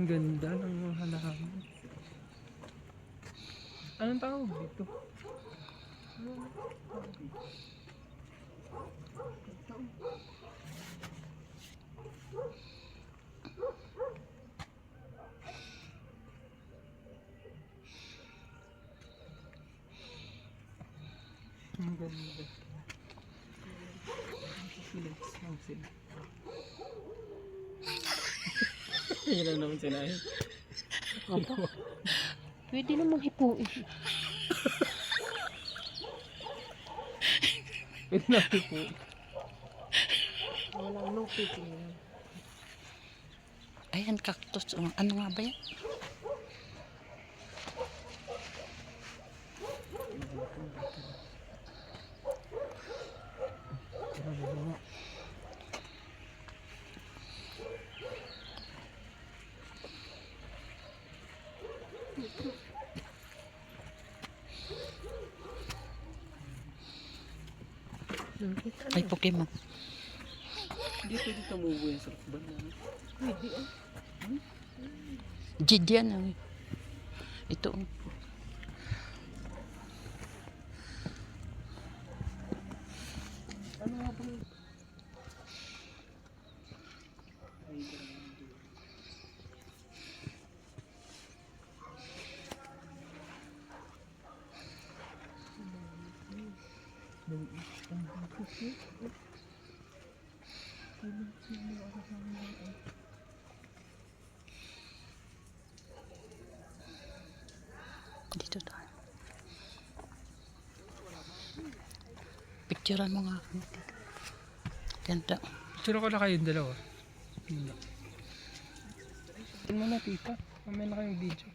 Ang ganda ng mga halaman. Anong tawag dito? Ang ganda. Flex lang sila. Yan lang naman sila eh. Aba, pwede namang hipuin. Pwede natin po. Walang no pipin. Ayan, cactus. Ano nga ba yan? Ay, Pokemon. Hindi pwede tumubo yan sa banda. Pwede ah. Jidian. Ito. Ano nga ba yun? Dito tayo. Picturean mo nga ako. Ganda. Picture ko na kayong dalawa. Hindi. Tingnan na tita. Mamaya na kayong video.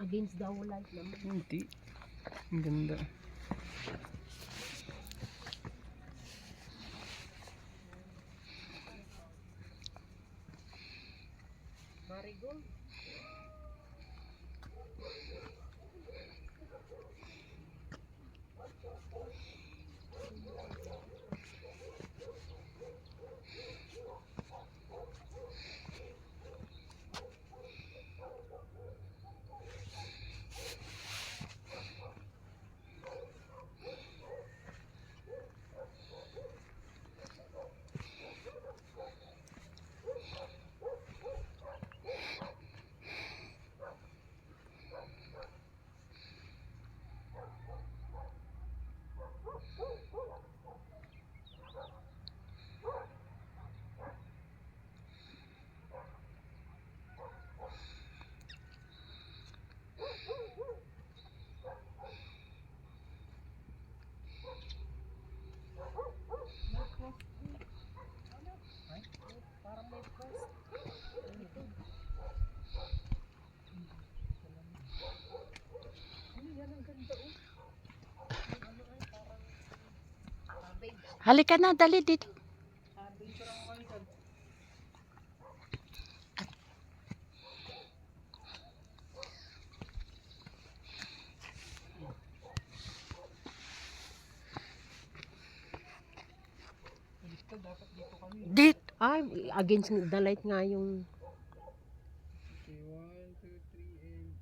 Against the light naman. Hindi. Ang ganda. Marigold. Parang may quest. Ano yan, ang ganda oh. Ano ay parang cabbage. Halika na, dali dito. Picture ako kayo dyan. Dito, dapat dito kami. Dit. Ay, against the light nga yung Okay, 1, 2, 3, and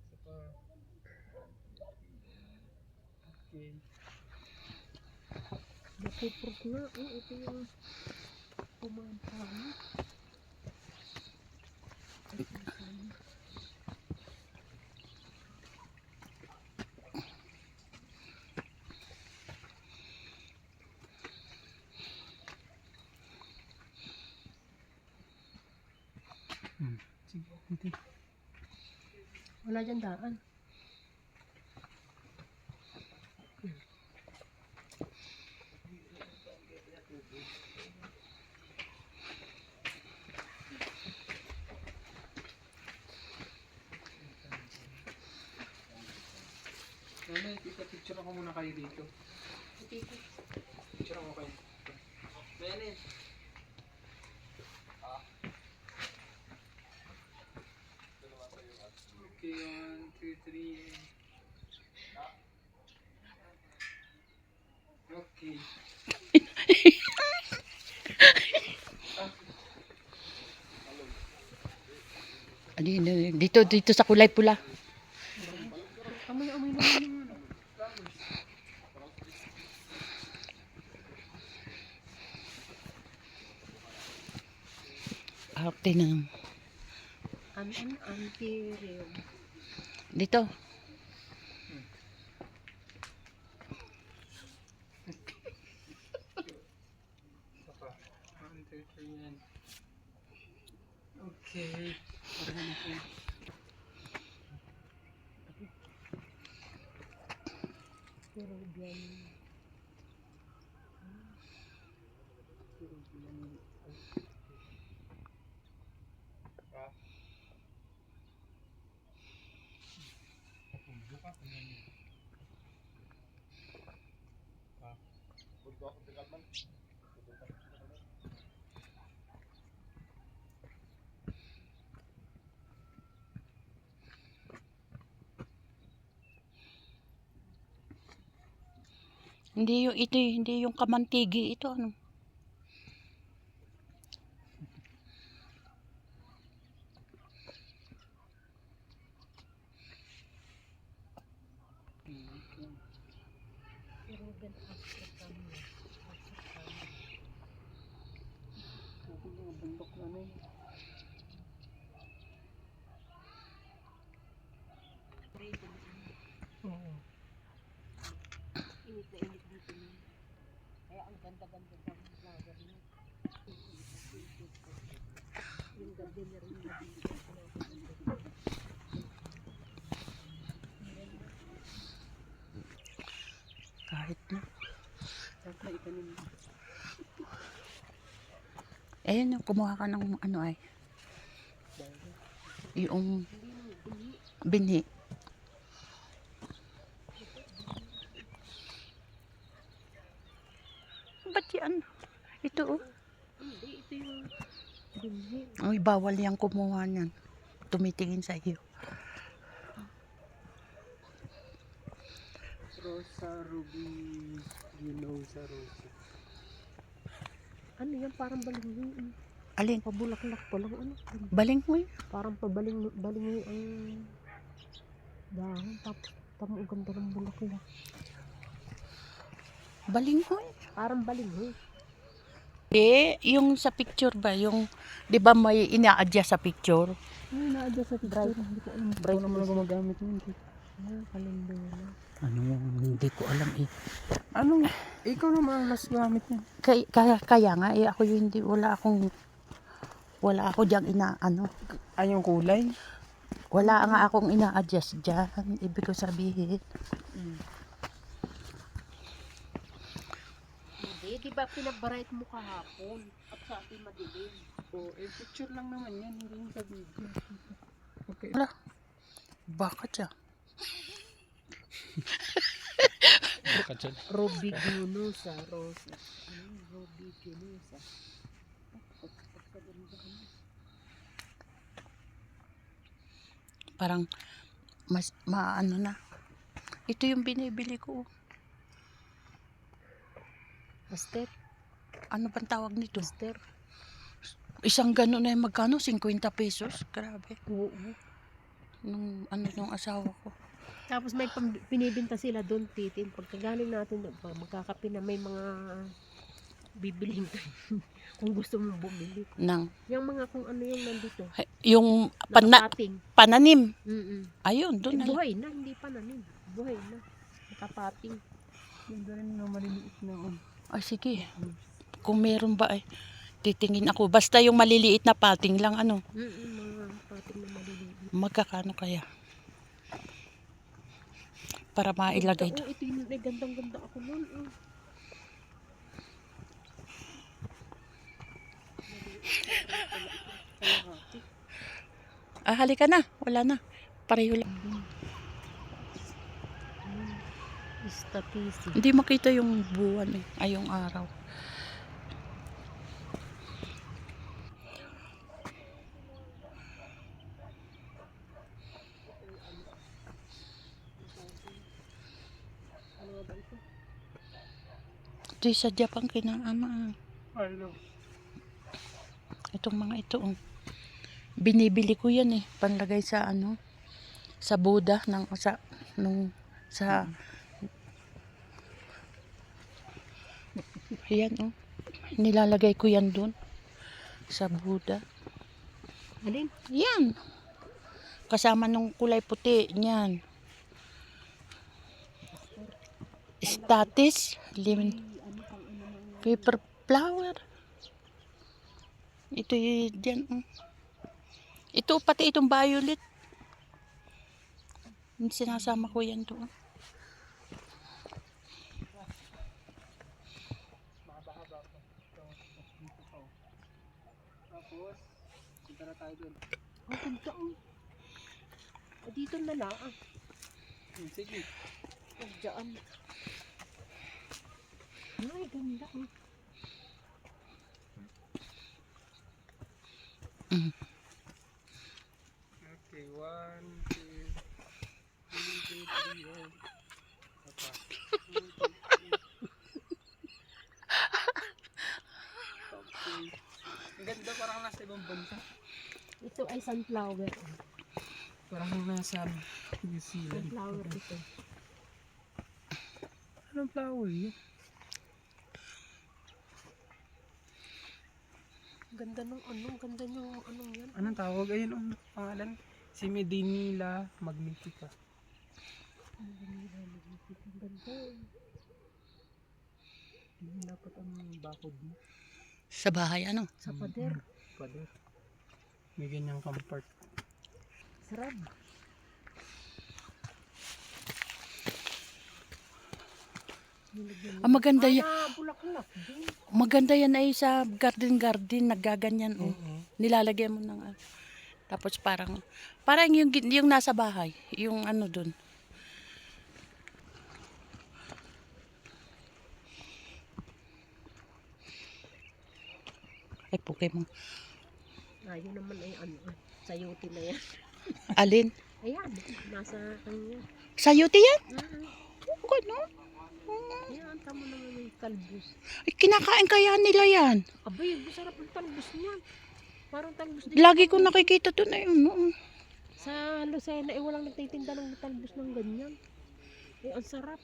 isa pa. Okay. napupros na. Oh, ito yung pumampang. Sige, hindi. Wala dyan daan. Nanay, picture ako muna kayo dito. Picture ako kayo. Nanay. Okay, 1, 2, 3. Okay. Dito sa kulay pula. Amoy naman yung ano. Arte ng Anti-real. dito. Saka. 1, 2, 3, and... Okay. Parang natin. Peruvian. Hindi yung kamantigi ito ano. Peruvian African. Ito mga bundok na na yun. Oo. Init na init dito na. Kaya ang ganda-ganda sa flower niya. Yung gabi na rin na dito. Kahit na. Saka itanim mo. Ayun yung kumuha ka ng ano ay. Yung binhi. Ba't yan? Ito oh. Hindi, ito yung binhi. Ay, bawal yang kumuha niyan. Tumitingin sa iyo. Rosa ruby. Ginosa rosa. Ano yan? Parang balinghoy. Alin? Pabulaklak pa lang. Ano? Balinghoy. Parang balinghoy ang dahon. Tapos tamo ang ganda ng bulaklak. Balinghoy. Parang balinghoy. Yung sa picture ba, yung, di ba may ina-adjust sa picture? Ay, na-adjust sa picture. Hindi ko alam. Bright naman ako gumagamit nun. Kalendula. Ano, hindi ko alam eh. Ano? Ikaw naman ang last gamit niya. Kaya nga eh, ako yung hindi, wala ako diyang ano. Ay, yung kulay? Wala nga akong ina-adjust dyan. Ibig ko sabihin. Hindi, di ba pinabright mo kahapon? At sa atin madilim. Oo, picture lang naman yan. Hindi yung sa video. Okay. Wala. Bakit siya? Ruby Ginosa Rosa. Ruby Ginosa. Parang, mas, maano na. Ito yung binibili ko. Aster. Ano bang tawag nito? Aster. Isang gano'n na yung magkano? 50 pesos? Grabe. Oo. Nung asawa ko. Tapos may pinibinta sila doon, titin. Pagkagaling natin doon, magkakape na may mga bibiling kung gusto mo bumili. Yung mga kung ano yung nandito. Yung Nakapating. pananim. Ayun, Eh, doon na. buhay na, hindi pananim. Buhay na. Nakapating. Yung rin na maliliit na. Ay, sige. Kung meron ba ay titingin ako. Basta yung maliliit na pating lang ano. Mga pating na maliliit. Magkakano kaya? Para mailagay. Oo, ito yung gandang-ganda ako nun. Halika na. Wala na. Pareho lang. Statisi. Hindi makita yung buwan eh. Ay, yung araw. Ito yung sa Japan kinaama. Hello. Itong mga ito. Oh. Binibili ko yan eh. Panlagay sa ano, sa Buddha ng sa yan oh. Nilalagay ko yan dun sa Buddha. Alin? Yan. Kasama nung kulay puti niyan. Status, lemon, paper flower. Ito yan. Ito pati itong violet. Sinasama ko yan doon. Tapos, punta na tayo dun. Ang ganda oh. Dito na lang. Sige. Diyan. Ay, ganda oh. Okay, 1, 2, 3, 4. Apa? Okay. Ang ganda, parang nasa ibang bansa. Ito ay sunflower. Parang nasa New Zealand. Sunflower ito. Anong flower yun? Ganda ng ano, ganda ng anong yan. Anong tawag? Ayun ang pangalan. Si Medinilla magnifica. Ang ganda. Yun dapat ang bakod mo. Sa bahay ano? Sa pader. Pader. May ganyang comfort. Sarap. Maganda yan. Bulaklak. Maganda yan ay sa garden naggaganyan oh. Nilalagyan mo ng tapos parang yung nasa bahay, yung ano dun. Ay Pokemon. Yun naman ay ano, sayote na yan. Alin? Ayan, nasa kanya. Sayote yan? Ano? Ayan, tama naman yung talbos. Ay, kinakain kaya nila yan. Abay, masarap ang talbos niya. Parang talbos din. Lagi ko nakikita doon ay ano. Sa Lucena, walang nagtitinda ng talbos ng ganyan. Ang sarap.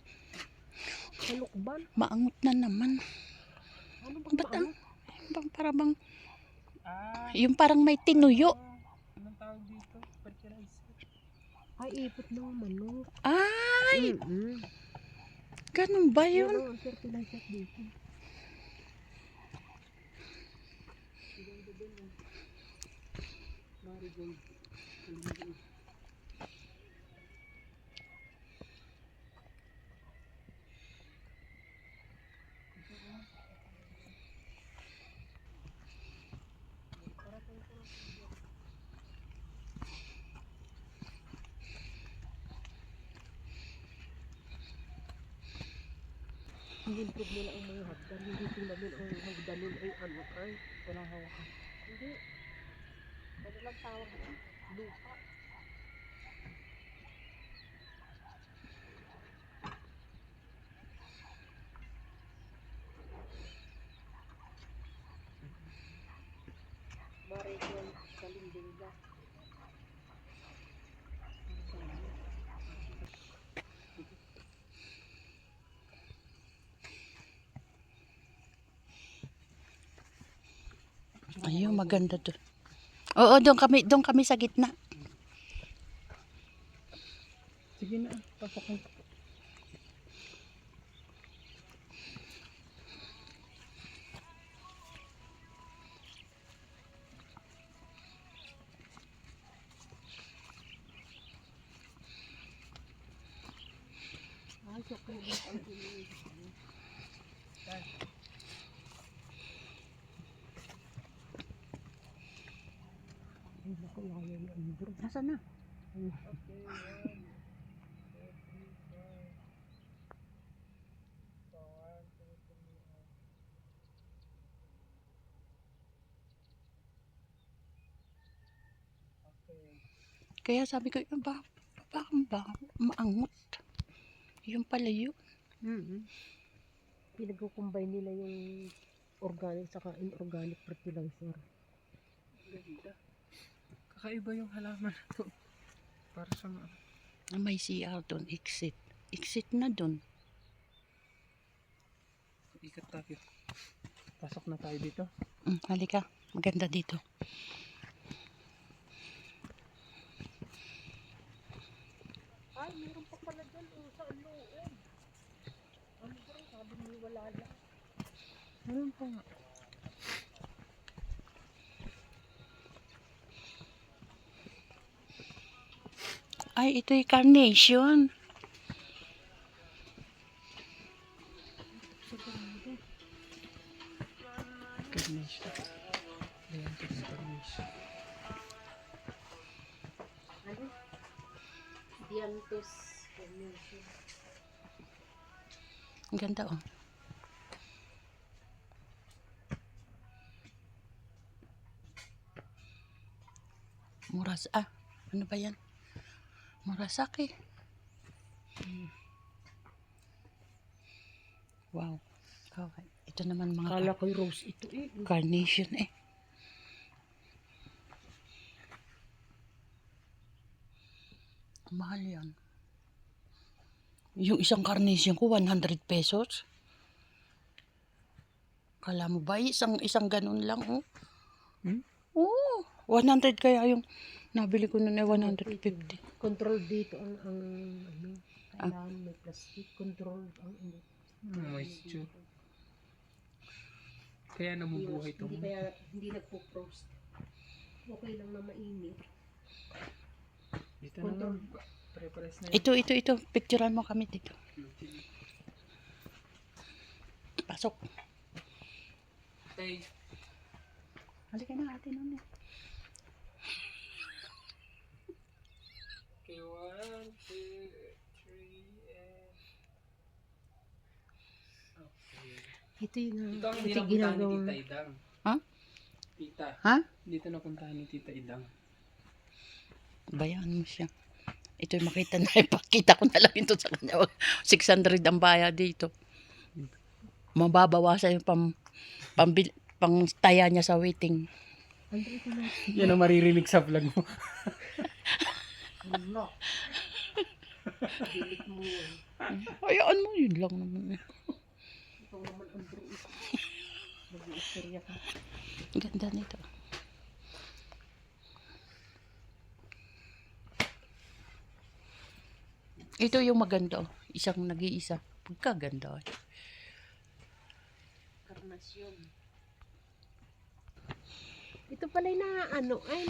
Sa lukban. Maangot na naman. Ano bang Ba't maangot? parang yung parang may tinuyo. Anong tawag dito? Fertilizer. Ay, ipot ng manok. Ay, ganun ba Yun yun? ang fertilizer dito. Marigold. Ini-improve nila ang mga hagdan. Hindi tulamin ang hagdanin ay ano ay. Walang hawakan. Hindi. Ano lang tawag doon? Lupa. Marigold Kalindinga. Ayun, maganda doon. Oo, doon kami sa gitna. Sige na, pasok mo. Ay, siya ko yung ang ay, naku, layo na ang bro. Nasaan na? Okay, 1, 2, 3, 4. So, 1, 2, 3, Okay. Kaya sabi ko, ba maangot? Yung pala yun. Pinag-combine nila yung organic saka inorganic fertilizer. Ganda. Kakaiba yung halaman na to. Para sa May CR doon, exit. Exit na doon. ikat tayo. Pasok na tayo dito. Halika, maganda dito. Ay, meron pa pala dyan sa loob. Ano ba rin? Sabi mo wala lang. Meron pa nga. Ay, ito'y carnation. Carnation. Ayan, carnation. Ano? Dianthus carnation. Ang ganda oh. Ano ba yan? Murasaki. Wow. Okay. Ito naman mga Kala ko'y rose ito eh. carnation eh. Mahal yan. Yung isang carnation ko, 100 pesos. Kala mo ba, isang ganun lang, oh. Oo, 100 kaya yung nabili ko noon ay 150. Control dito ang ano, kailangan may plastic. Control ang ano. Moisture. Kaya nabubuhay ito. Hindi nagpo-frost. Okay lang na mainit. Dito naman. Pre-press na Ito. Picturean mo kami dito. Pasok. Tay. Halika na, ate nun eh. Okay, 1, 2, 3, and... Okay. Ito yung Ito ang hindi ito napuntahan ni ginagawang Tita Idang. Ha? Tita. Ha? Dito napuntahan ni Tita Idang. Bayaan mo siya. Ito'y makita na, ipakita ko na lang ito sa kanya. 600 ang bayad dito. Mababawasan yung pang-taya niya sa waiting. Andre, ito na. Yan ang maririnig sa vlog mo. Ano? Delete mo yan. Hayaan mo, yun lang naman. Ito naman Andre. Mag-i-istorya ka. Ang ganda nito. Ito yung maganda. Isang nag-iisa. Pagkaganda. Karnasyon. Ito pala na ano ay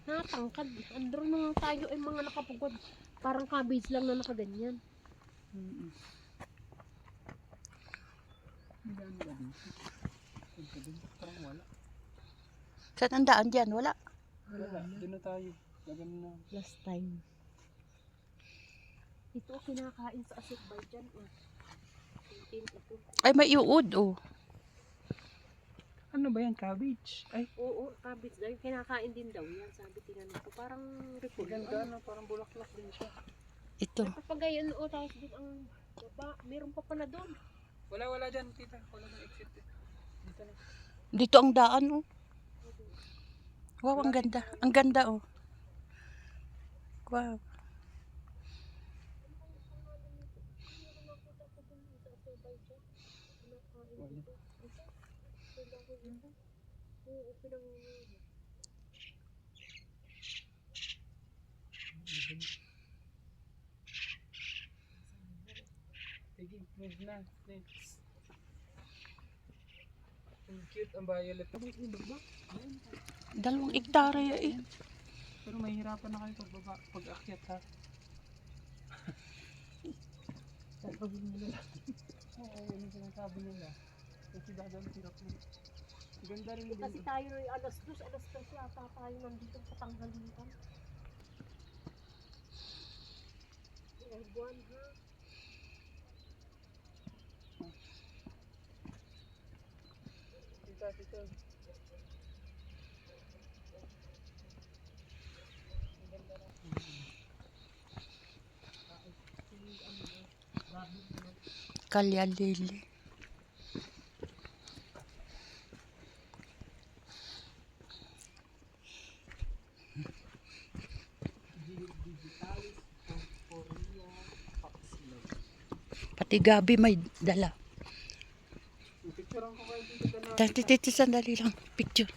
natangkad. Andro na tayo ay mga nakapugod. Parang cabbage lang na nakaganyan. Ang dami ba dito? Punta dun. Parang wala. Saan ang daan dyan? Wala. Wala. Doon na tayo. Lagan na. Last time. Ito kinakain sa Azerbaijan. Ito. Ay, may iuod, oh. Ano ba yan? Cabbage? Ay, Oo, cabbage daw. Kinakain din daw yan. Sabi tinanong ko. Parang repol. ganda na. Parang bulaklak din siya. Ito. Papagayon o tapos din ang baba. Meron pa pala doon. Wala dyan, tita. Wala nang exit. Dito na. Dito ang daan, oh. Wow, ang ganda. Ang ganda, oh. Wow. Sige, move na. Next. Ang cute ang violet. 2 hektarya, eh. Pero mahihirapan na kayo pag-akyat ha. Sasabihin mo na. Oo, yun yung sinasabi nila. Kasi dadang hirap mo. Ganda rin din. Kasi tayo ay alas 2 yata tayo nandito sa tanghalian. Ay, buwan ha. Tita. Kalya lili. Pati gabi may dala. Picturean ko kayo dito na. Titi, sandali lang. Picture.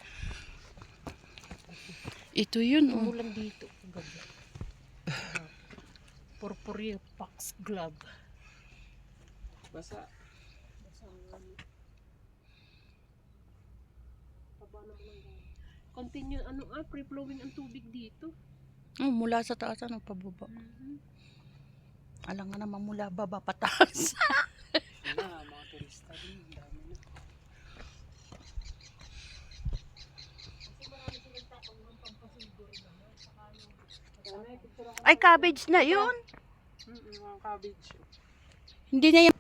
Ito yun, oh. Umulan dito. Gabi. Purpureo Pax Glove. Basa. Continue, free-flowing ang tubig dito. Oh, mula sa taas, ano, pababa. Alam nga naman mula baba pataas. Wala, mga turista din. Ang dami na. Ay, cabbage na yun. Mga cabbage. Hindi na yan.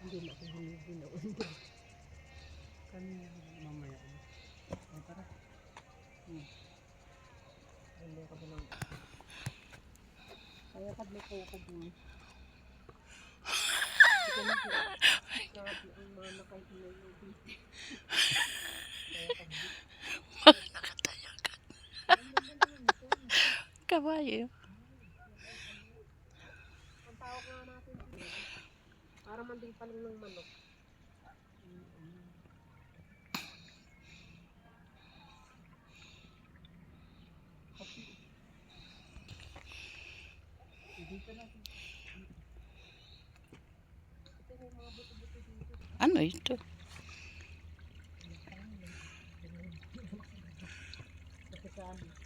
Hindi na ako hinubin. Kanina, mamaya. Ay, tara. Hindi ka ba lang. Kaya pag may kuko dun. Ito na po. Grabe ang mga nakahinubin. Kabayo. Ang tawag nga natin dito. Para manding palong ng manok. Ano ito? Kasi sa amin.